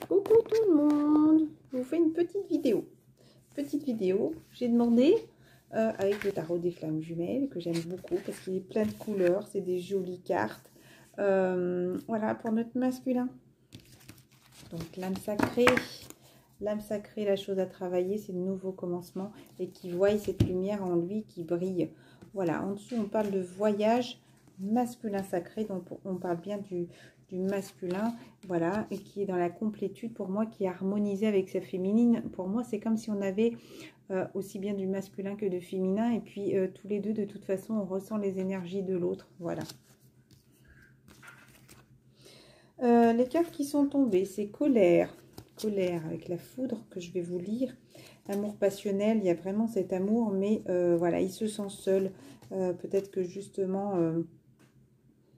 Coucou tout le monde, je vous fais une petite vidéo. J'ai demandé avec le tarot des flammes jumelles que j'aime beaucoup parce qu'il est plein de couleurs, c'est des jolies cartes. Voilà pour notre masculin. Donc l'âme sacrée, la chose à travailler, c'est le nouveau commencement et qui voit cette lumière en lui qui brille. Voilà, en dessous on parle de voyage masculin sacré, donc on parle bien du masculin, voilà, et qui est dans la complétude pour moi, qui est harmonisé avec sa féminine. Pour moi, c'est comme si on avait aussi bien du masculin que du féminin, et puis tous les deux, de toute façon, on ressent les énergies de l'autre, voilà. Les cartes qui sont tombées, c'est colère avec la foudre que je vais vous lire. Amour passionnel, il y a vraiment cet amour, mais voilà, il se sent seul. Peut-être que justement...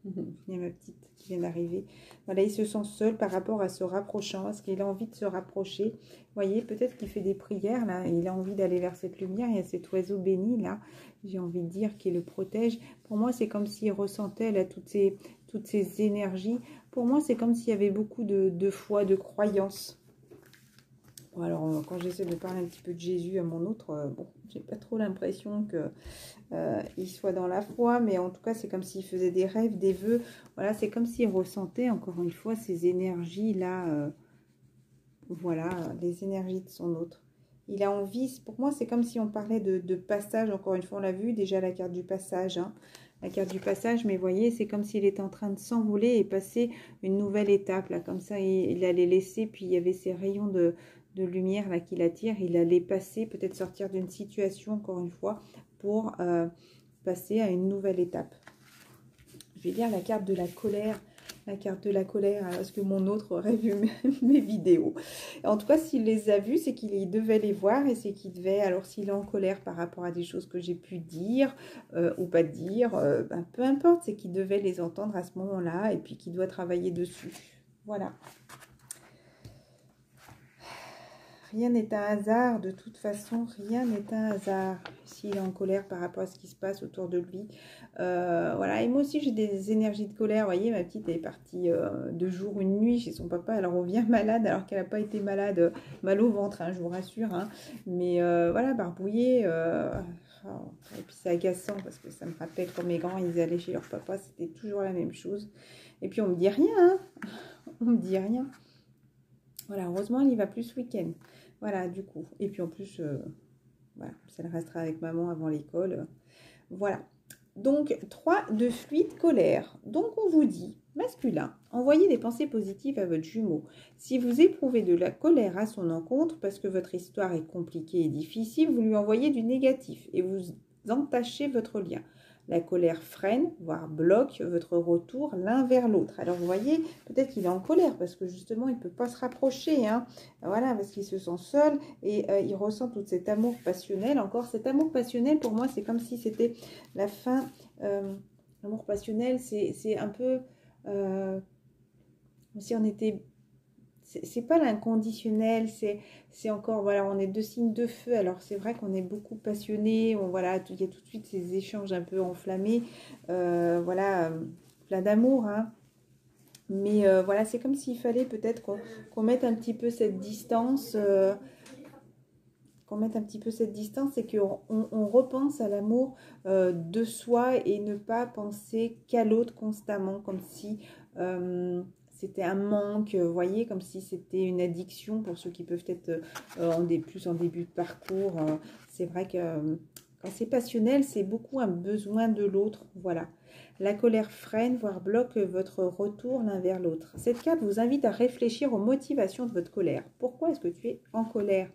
il y a ma petite qui vient d'arriver. Voilà, il se sent seul par rapport à se rapprochant, parce qu'il a envie de se rapprocher. Vous voyez, peut-être qu'il fait des prières, là, il a envie d'aller vers cette lumière. Il y a cet oiseau béni, là, j'ai envie de dire, qui le protège. Pour moi, c'est comme s'il ressentait, là, toutes ces énergies. Pour moi, c'est comme s'il y avait beaucoup de foi, de croyance. Bon, alors, quand j'essaie de parler un petit peu de Jésus à mon autre, bon, j'ai pas trop l'impression que il soit dans la foi, mais en tout cas, c'est comme s'il faisait des rêves, des vœux. Voilà, c'est comme s'il ressentait, encore une fois, ces énergies-là. Voilà, les énergies de son autre. Il a envie, pour moi, c'est comme si on parlait de passage. Encore une fois, on l'a vu, déjà la carte du passage, hein. La carte du passage, mais vous voyez, c'est comme s'il était en train de s'envoler et passer une nouvelle étape, là, comme ça, il allait laisser, puis il y avait ces rayons de lumière, là, qui l'attire, il allait passer, peut-être sortir d'une situation, encore une fois, pour passer à une nouvelle étape. Je vais lire la carte de la colère. La carte de la colère, parce que mon autre aurait vu mes vidéos. En tout cas, s'il les a vues, c'est qu'il devait les voir et c'est qu'il devait, alors s'il est en colère par rapport à des choses que j'ai pu dire ou pas dire, ben, peu importe, c'est qu'il devait les entendre à ce moment-là et puis qu'il doit travailler dessus. Voilà. Rien n'est un hasard, de toute façon, rien n'est un hasard. S'il est en colère par rapport à ce qui se passe autour de lui. Voilà, et moi aussi j'ai des énergies de colère. Vous voyez, ma petite est partie 2 jours, une nuit chez son papa. Elle revient malade alors qu'elle n'a pas été malade, mal au ventre, hein, je vous rassure. Hein. Mais voilà, barbouillée. Et puis c'est agaçant parce que ça me rappelle quand mes grands, ils allaient chez leur papa, c'était toujours la même chose. Et puis on me dit rien, hein. On me dit rien. Voilà, heureusement, elle y va plus ce week-end. Voilà, du coup. Et puis en plus, voilà, elle restera avec maman avant l'école. Voilà. Donc, 3 de fluide colère. Donc, on vous dit, masculin, envoyez des pensées positives à votre jumeau. Si vous éprouvez de la colère à son encontre, parce que votre histoire est compliquée et difficile, vous lui envoyez du négatif et vous entachez votre lien. La colère freine, voire bloque votre retour l'un vers l'autre. Alors, vous voyez, peut-être qu'il est en colère parce que justement, il ne peut pas se rapprocher. Hein. Voilà, parce qu'il se sent seul et il ressent tout cet amour passionnel. Encore, cet amour passionnel, pour moi, c'est comme si c'était la fin. L'amour passionnel, c'est un peu comme si on était... C'est pas l'inconditionnel, c'est encore, voilà, on est 2 signes de feu, alors c'est vrai qu'on est beaucoup passionné, voilà, il y a tout de suite ces échanges un peu enflammés, voilà, plein d'amour, hein. Mais voilà, c'est comme s'il fallait peut-être qu'on mette un petit peu cette distance, et qu'on repense à l'amour de soi et ne pas penser qu'à l'autre constamment, comme si... c'était un manque, vous voyez, comme si c'était une addiction pour ceux qui peuvent être plus en début de parcours. C'est vrai que quand c'est passionnel, c'est beaucoup un besoin de l'autre. Voilà. La colère freine, voire bloque votre retour l'un vers l'autre. Cette carte vous invite à réfléchir aux motivations de votre colère. Pourquoi est-ce que tu es en colère?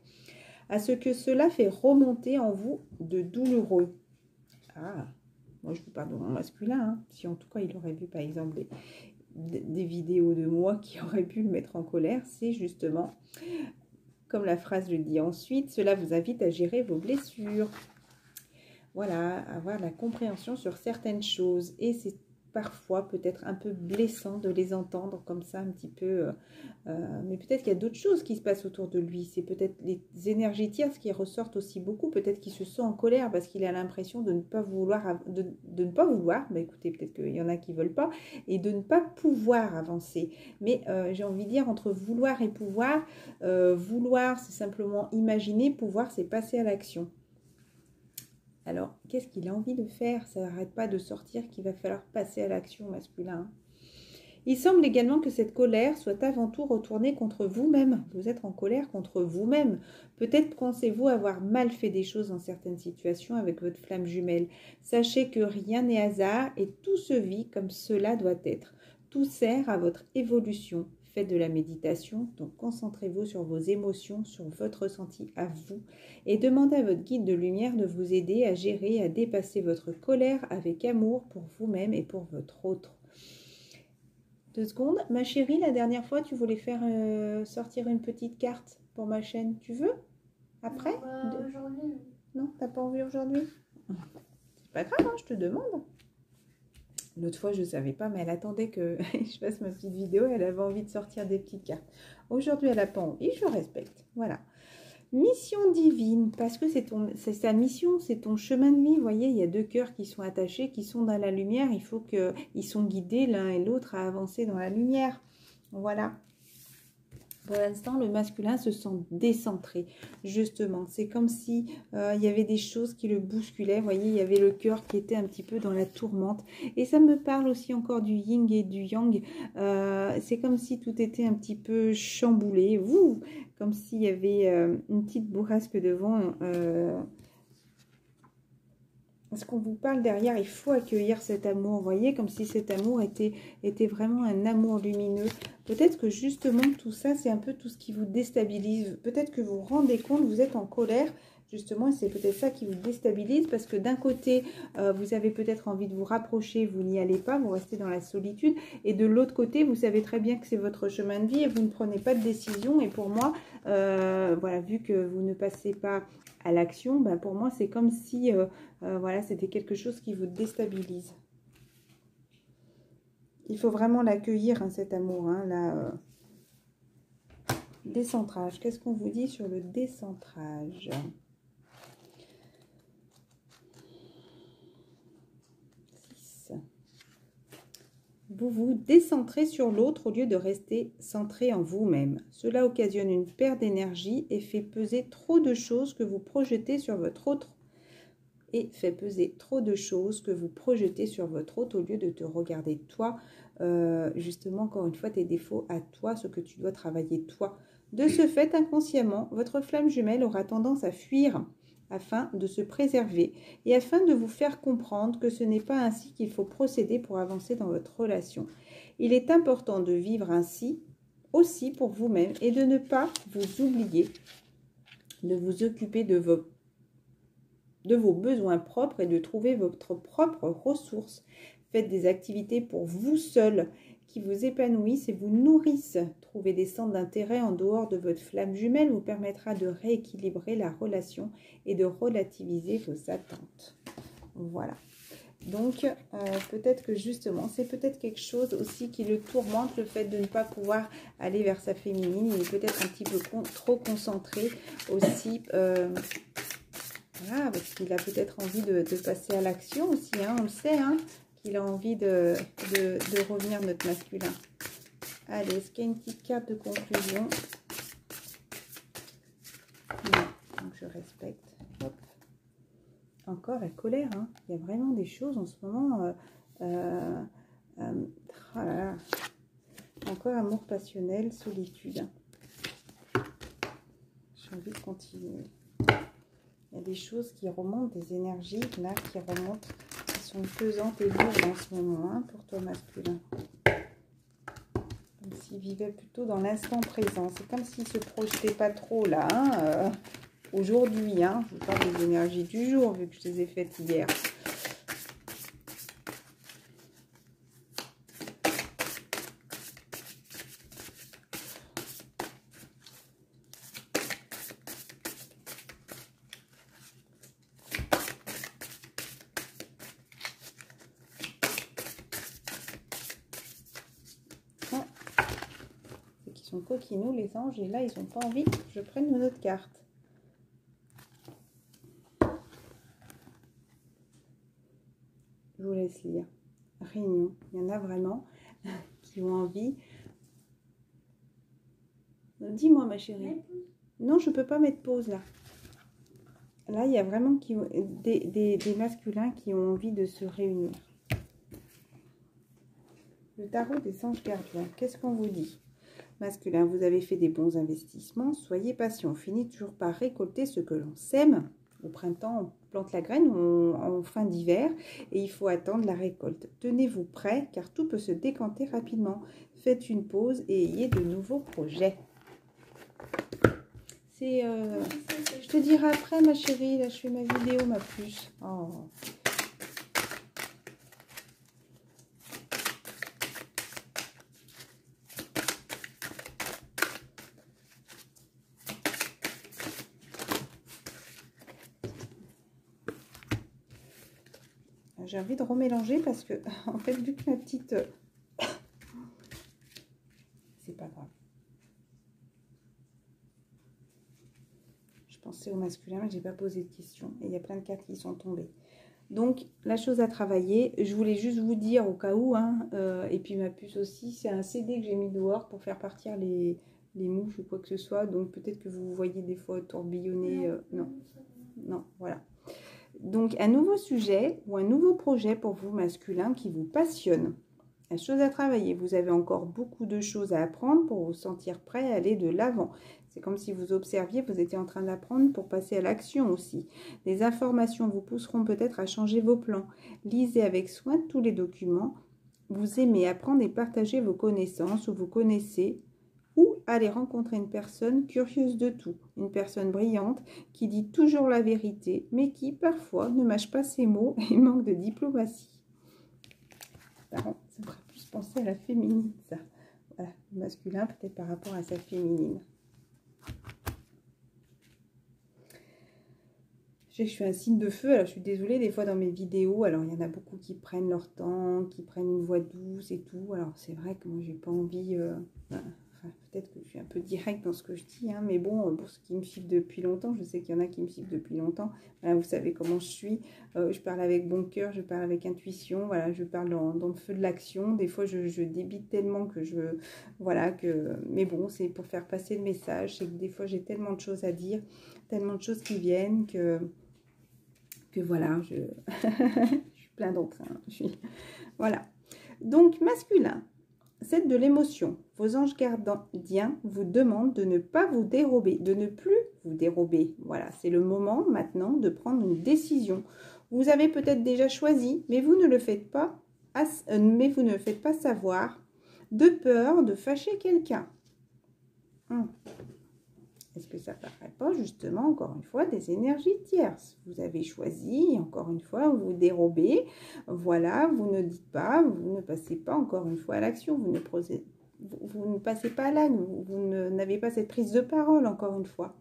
À ce que cela fait remonter en vous de douloureux. Ah, moi je vous parle de mon masculin. Hein. Si en tout cas il aurait vu par exemple des vidéos de moi qui auraient pu le mettre en colère, c'est justement, comme la phrase le dit ensuite, cela vous invite à gérer vos blessures. Voilà, avoir la compréhension sur certaines choses. Et c'est parfois peut-être un peu blessant de les entendre comme ça un petit peu. Mais peut-être qu'il y a d'autres choses qui se passent autour de lui. C'est peut-être les énergies tierces qui ressortent aussi beaucoup. Peut-être qu'il se sent en colère parce qu'il a l'impression de ne pas vouloir, de ne pas vouloir. Bah, écoutez, peut-être qu'il y en a qui ne veulent pas. Et de ne pas pouvoir avancer. Mais j'ai envie de dire, entre vouloir et pouvoir, vouloir, c'est simplement imaginer. Pouvoir, c'est passer à l'action. Alors, qu'est-ce qu'il a envie de faire? Ça n'arrête pas de sortir qu'il va falloir passer à l'action masculin. Il semble également que cette colère soit avant tout retournée contre vous-même. Vous êtes en colère contre vous-même. Peut-être pensez-vous avoir mal fait des choses dans certaines situations avec votre flamme jumelle. Sachez que rien n'est hasard et tout se vit comme cela doit être. Tout sert à votre évolution. Faites de la méditation, donc concentrez-vous sur vos émotions, sur votre ressenti à vous et demandez à votre guide de lumière de vous aider à gérer, à dépasser votre colère avec amour pour vous-même et pour votre autre. 2 secondes. Ma chérie, la dernière fois, tu voulais faire sortir une petite carte pour ma chaîne. Tu veux? Après? Aujourd'hui. Non, t'as pas envie aujourd'hui? C'est pas grave, hein, je te demande. L'autre fois, je ne savais pas, mais elle attendait que je fasse ma petite vidéo. Elle avait envie de sortir des petites cartes. Aujourd'hui, elle n'a pas envie. Je respecte. Voilà. Mission divine, parce que c'est sa mission, c'est ton chemin de vie. Vous voyez, il y a 2 cœurs qui sont attachés, qui sont dans la lumière. Il faut qu'ils sont guidés l'un et l'autre à avancer dans la lumière. Voilà. Pour l'instant, le masculin se sent décentré, justement. C'est comme si il y avait des choses qui le bousculaient. Vous voyez, il y avait le cœur qui était un petit peu dans la tourmente. Et ça me parle aussi encore du yin et du yang. C'est comme si tout était un petit peu chamboulé. Comme s'il y avait une petite bourrasque devant. Parce qu'on vous parle derrière, il faut accueillir cet amour. Vous voyez, comme si cet amour était vraiment un amour lumineux. Peut-être que justement, tout ça, c'est un peu tout ce qui vous déstabilise. Peut-être que vous vous rendez compte, vous êtes en colère. Justement, c'est peut-être ça qui vous déstabilise. Parce que d'un côté, vous avez peut-être envie de vous rapprocher, vous n'y allez pas, vous restez dans la solitude. Et de l'autre côté, vous savez très bien que c'est votre chemin de vie et vous ne prenez pas de décision. Et pour moi, voilà, vu que vous ne passez pas à l'action, ben pour moi, c'est comme si... voilà, c'était quelque chose qui vous déstabilise. Il faut vraiment l'accueillir, hein, cet amour. Hein, décentrage. Qu'est-ce qu'on vous dit sur le décentrage? Vous vous décentrez sur l'autre au lieu de rester centré en vous-même. Cela occasionne une perte d'énergie et fait peser trop de choses que vous projetez sur votre autre. Et fait peser trop de choses que vous projetez sur votre autre au lieu de te regarder toi, justement, encore une fois, tes défauts à toi, ce que tu dois travailler toi. De ce fait, inconsciemment, votre flamme jumelle aura tendance à fuir afin de se préserver et afin de vous faire comprendre que ce n'est pas ainsi qu'il faut procéder pour avancer dans votre relation. Il est important de vivre ainsi aussi pour vous-même et de ne pas vous oublier, de vous occuper de vos besoins propres et de trouver votre propre ressource. Faites des activités pour vous seul qui vous épanouissent et vous nourrissent. Trouver des centres d'intérêt en dehors de votre flamme jumelle vous permettra de rééquilibrer la relation et de relativiser vos attentes. Voilà. Donc, peut-être que justement, c'est peut-être quelque chose aussi qui le tourmente, le fait de ne pas pouvoir aller vers sa féminine. Il est peut-être un petit peu trop concentré aussi... voilà, parce qu'il a peut-être envie de passer à l'action aussi, hein, on le sait, hein, qu'il a envie de revenir, notre masculin. Allez, est-ce qu'il y a une petite carte de conclusion? Non, donc je respecte. Hop. Encore la colère, hein. Il y a vraiment des choses en ce moment. Oh là là. Encore amour passionnel, solitude. J'ai envie de continuer. Il y a des choses qui remontent, des énergies là qui remontent, qui sont pesantes et lourdes en ce moment, hein, pour toi masculin. Comme s'il vivait plutôt dans l'instant présent. C'est comme s'il ne se projetait pas trop là, hein, aujourd'hui. Hein, je vous parle des énergies du jour, vu que je les ai faites hier. sont coquinous les anges, et là ils n'ont pas envie que je prenne une autre carte. Je vous laisse lire. Réunion, il y en a vraiment qui ont envie. Dis-moi ma chérie. Non, je peux pas mettre pause là. Là, il y a vraiment des masculins qui ont envie de se réunir. Le tarot des anges gardiens, qu'est-ce qu'on vous dit? Masculin, vous avez fait des bons investissements, soyez patient, on finit toujours par récolter ce que l'on sème. Au printemps, on plante la graine ou en fin d'hiver et il faut attendre la récolte. Tenez-vous prêts car tout peut se décanter rapidement. Faites une pause et ayez de nouveaux projets. Je te dirai après ma chérie, là je fais ma vidéo ma puce. Oh. J'ai envie de remélanger parce que, en fait, vu que ma petite... C'est pas grave. Je pensais au masculin, mais j'ai pas posé de questions. Et il y a plein de cartes qui sont tombées. Donc, la chose à travailler, je voulais juste vous dire au cas où, hein, et puis ma puce aussi, c'est un CD que j'ai mis dehors pour faire partir les mouches ou quoi que ce soit. Donc, peut-être que vous voyez des fois tourbillonner. Non, voilà. Donc, un nouveau sujet ou un nouveau projet pour vous, masculin, qui vous passionne. La chose à travailler, vous avez encore beaucoup de choses à apprendre pour vous sentir prêt à aller de l'avant. C'est comme si vous observiez, vous étiez en train d'apprendre pour passer à l'action aussi. Des informations vous pousseront peut-être à changer vos plans. Lisez avec soin tous les documents. Vous aimez apprendre et partager vos connaissances ou vous connaissez, ou aller rencontrer une personne curieuse de tout, une personne brillante qui dit toujours la vérité, mais qui parfois ne mâche pas ses mots et manque de diplomatie. Alors, ça me ferait plus penser à la féminine, ça. Voilà, le masculin peut-être par rapport à sa féminine. Je sais que je suis un signe de feu, alors je suis désolée, des fois dans mes vidéos, alors il y en a beaucoup qui prennent leur temps, qui prennent une voix douce et tout, alors c'est vrai que moi j'ai pas envie, peut-être que je suis un peu directe dans ce que je dis, hein, mais bon, pour ceux qui me suivent depuis longtemps, je sais qu'il y en a qui me suivent depuis longtemps, voilà, vous savez comment je suis, je parle avec bon cœur, je parle avec intuition, voilà, je parle dans le feu de l'action, des fois je débite tellement que voilà, mais bon, c'est pour faire passer le message, c'est que des fois j'ai tellement de choses à dire, tellement de choses qui viennent que voilà, je suis plein d'entrain, voilà. Donc, masculin, c'est de l'émotion. Vos anges gardiens vous demandent de ne pas vous dérober, de ne plus vous dérober. Voilà, c'est le moment maintenant de prendre une décision. Vous avez peut-être déjà choisi, mais vous ne le faites pas, savoir, de peur de fâcher quelqu'un. Est-ce que ça ne paraît pas justement, encore une fois, des énergies tierces? Vous avez choisi, encore une fois, vous dérobez. Voilà, vous ne dites pas, vous ne passez pas, encore une fois, à l'action. Vous ne passez pas à l'acte, vous n'avez pas cette prise de parole, encore une fois.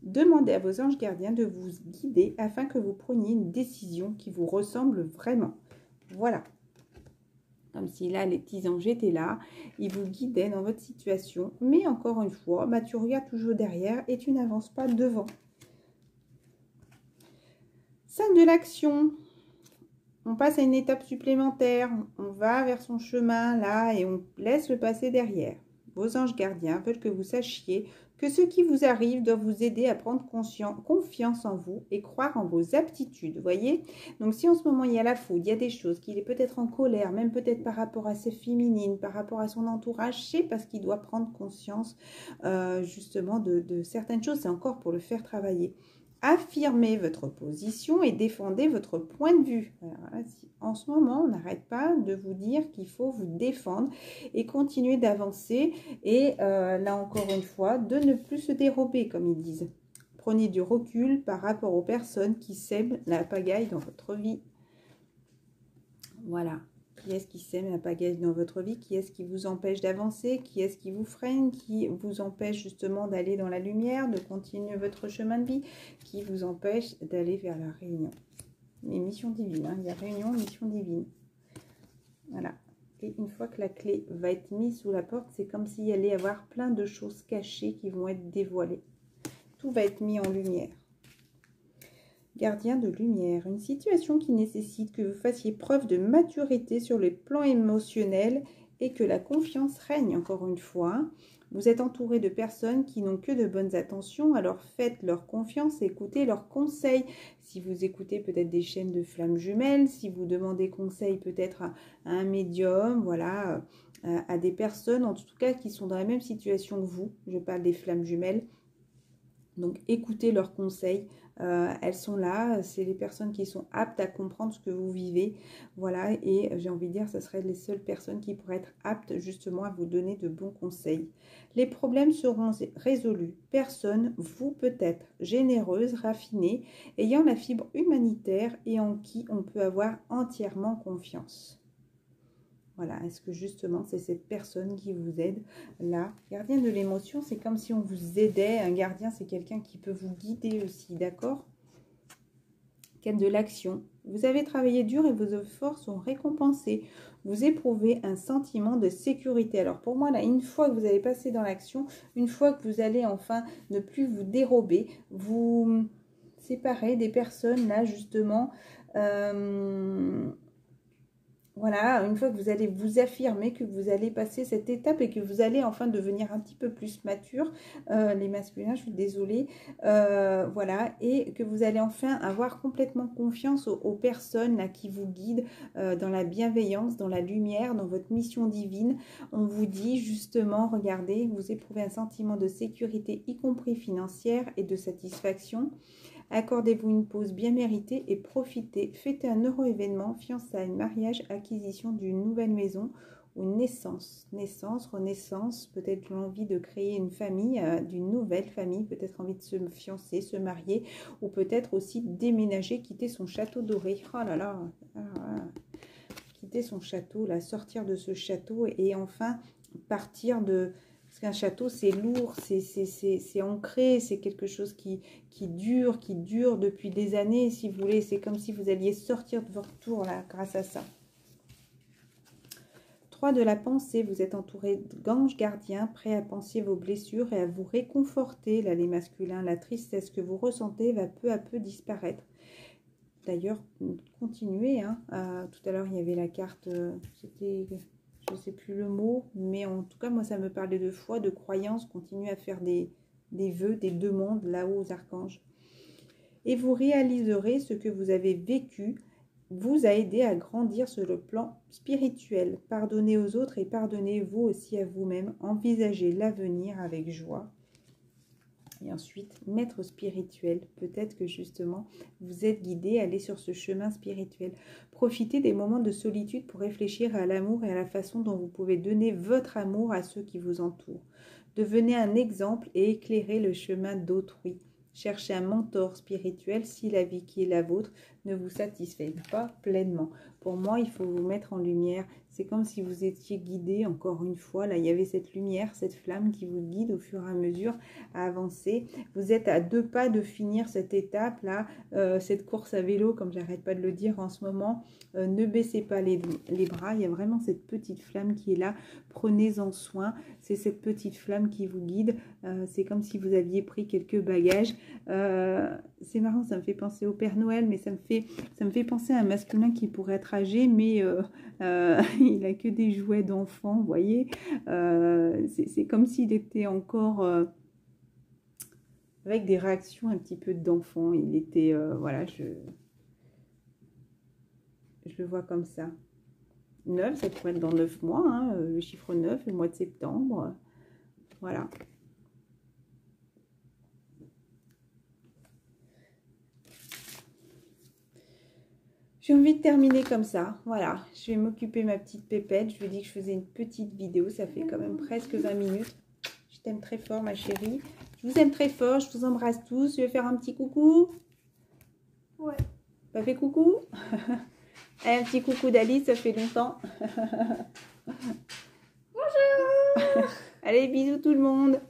Demandez à vos anges gardiens de vous guider afin que vous preniez une décision qui vous ressemble vraiment. Voilà. Comme si là, les petits anges étaient là, ils vous guidaient dans votre situation. Mais encore une fois, tu regardes toujours derrière et tu n'avances pas devant. 5 de l'action. On passe à une étape supplémentaire. On va vers son chemin là et on laisse le passé derrière. Vos anges gardiens veulent que vous sachiez que ce qui vous arrive doit vous aider à prendre confiance en vous et croire en vos aptitudes, voyez. Donc, si en ce moment, il y a la faute, il y a des choses, qu'il est peut-être en colère, même peut-être par rapport à ses féminines, par rapport à son entourage, c'est parce qu'il doit prendre conscience justement de certaines choses. C'est encore pour le faire travailler. Affirmez votre position et défendez votre point de vue. Alors là, en ce moment, on n'arrête pas de vous dire qu'il faut vous défendre et continuer d'avancer. Et là, encore une fois, de ne plus se dérober, comme ils disent. Prenez du recul par rapport aux personnes qui sèment la pagaille dans votre vie. Voilà. Qui est-ce qui sème la pagaille dans votre vie? Qui est-ce qui vous empêche d'avancer? Qui est-ce qui vous freine? Qui vous empêche justement d'aller dans la lumière, de continuer votre chemin de vie? Qui vous empêche d'aller vers la réunion? Les missions divines, hein. Il y a réunion, mission divine. Voilà. Et une fois que la clé va être mise sous la porte, c'est comme s'il y allait y avoir plein de choses cachées qui vont être dévoilées. Tout va être mis en lumière. Gardien de lumière, une situation qui nécessite que vous fassiez preuve de maturité sur les plans émotionnels et que la confiance règne encore une fois. Vous êtes entouré de personnes qui n'ont que de bonnes intentions, alors faites leur confiance, écoutez leurs conseils. Si vous écoutez peut-être des chaînes de flammes jumelles, si vous demandez conseil peut-être à un médium, voilà, à des personnes en tout cas qui sont dans la même situation que vous, je parle des flammes jumelles. Donc écoutez leurs conseils, elles sont là, c'est les personnes qui sont aptes à comprendre ce que vous vivez, voilà, et j'ai envie de dire, ce seraient les seules personnes qui pourraient être aptes justement à vous donner de bons conseils. Les problèmes seront résolus, personne, vous peut-être, généreuse, raffinée, ayant la fibre humanitaire et en qui on peut avoir entièrement confiance. Voilà, est-ce que justement c'est cette personne qui vous aide là? Gardien de l'émotion, c'est comme si on vous aidait. Un gardien, c'est quelqu'un qui peut vous guider aussi, d'accord? Quête de l'action. Vous avez travaillé dur et vos efforts sont récompensés. Vous éprouvez un sentiment de sécurité. Alors pour moi, là, une fois que vous allez passer dans l'action, une fois que vous allez enfin ne plus vous dérober, vous séparer des personnes là justement... Voilà, une fois que vous allez vous affirmer, que vous allez passer cette étape et que vous allez enfin devenir un petit peu plus mature, les masculins, je suis désolée, voilà, et que vous allez enfin avoir complètement confiance aux personnes là, qui vous guident dans la bienveillance, dans la lumière, dans votre mission divine. On vous dit justement, regardez, vous éprouvez un sentiment de sécurité, y compris financière et de satisfaction. Accordez-vous une pause bien méritée et profitez. Fêtez un heureux événement, fiançailles, mariage, acquisition d'une nouvelle maison ou naissance. Naissance, renaissance, peut-être l'envie de créer une famille, d'une nouvelle famille, peut-être envie de se fiancer, se marier ou peut-être aussi déménager, quitter son château doré. Oh là là, quitter son château, là, sortir de ce château et enfin partir de... Parce qu'un château, c'est lourd, c'est ancré, c'est quelque chose qui dure depuis des années, si vous voulez. C'est comme si vous alliez sortir de votre tour, là, grâce à ça. 3 de la pensée, vous êtes entouré d'anges gardiens, prêts à penser vos blessures et à vous réconforter, là, les masculins. La tristesse que vous ressentez va peu à peu disparaître. D'ailleurs, continuez, hein. Tout à l'heure, il y avait la carte, c'était... Je ne sais plus le mot, mais en tout cas, moi, ça me parlait de foi, de croyance. Continuez à faire des vœux, des demandes là-haut aux archanges. Et vous réaliserez ce que vous avez vécu, vous a aidé à grandir sur le plan spirituel. Pardonnez aux autres et pardonnez-vous aussi à vous-même. Envisagez l'avenir avec joie. Et ensuite, maître spirituel, peut-être que justement, vous êtes guidé à aller sur ce chemin spirituel. Profitez des moments de solitude pour réfléchir à l'amour et à la façon dont vous pouvez donner votre amour à ceux qui vous entourent. Devenez un exemple et éclairez le chemin d'autrui. Cherchez un mentor spirituel si la vie qui est la vôtre ne vous satisfait pas pleinement. Pour moi, il faut vous mettre en lumière. C'est comme si vous étiez guidé, encore une fois. Là, il y avait cette lumière, cette flamme qui vous guide au fur et à mesure à avancer. Vous êtes à 2 pas de finir cette étape-là, cette course à vélo, comme j'arrête pas de le dire en ce moment. Ne baissez pas les bras. Il y a vraiment cette petite flamme qui est là. Prenez-en soin. C'est cette petite flamme qui vous guide. C'est comme si vous aviez pris quelques bagages. C'est marrant, ça me fait penser au Père Noël, mais ça me fait penser à un masculin qui pourrait être âgé, mais il a que des jouets d'enfants, vous voyez. C'est comme s'il était encore avec des réactions un petit peu d'enfant. Il était, voilà, je le vois comme ça. 9, ça pourrait être dans 9 mois, hein, le chiffre 9, le mois de septembre. Voilà. J'ai envie de terminer comme ça. Voilà, je vais m'occuper de ma petite pépette. Je lui ai dit que je faisais une petite vidéo. Ça fait quand même presque 20 minutes. Je t'aime très fort, ma chérie. Je vous aime très fort. Je vous embrasse tous. Je vais faire un petit coucou. Ouais. Pas fait coucou. Allez, un petit coucou d'Alice, ça fait longtemps. Bonjour. Allez, bisous tout le monde.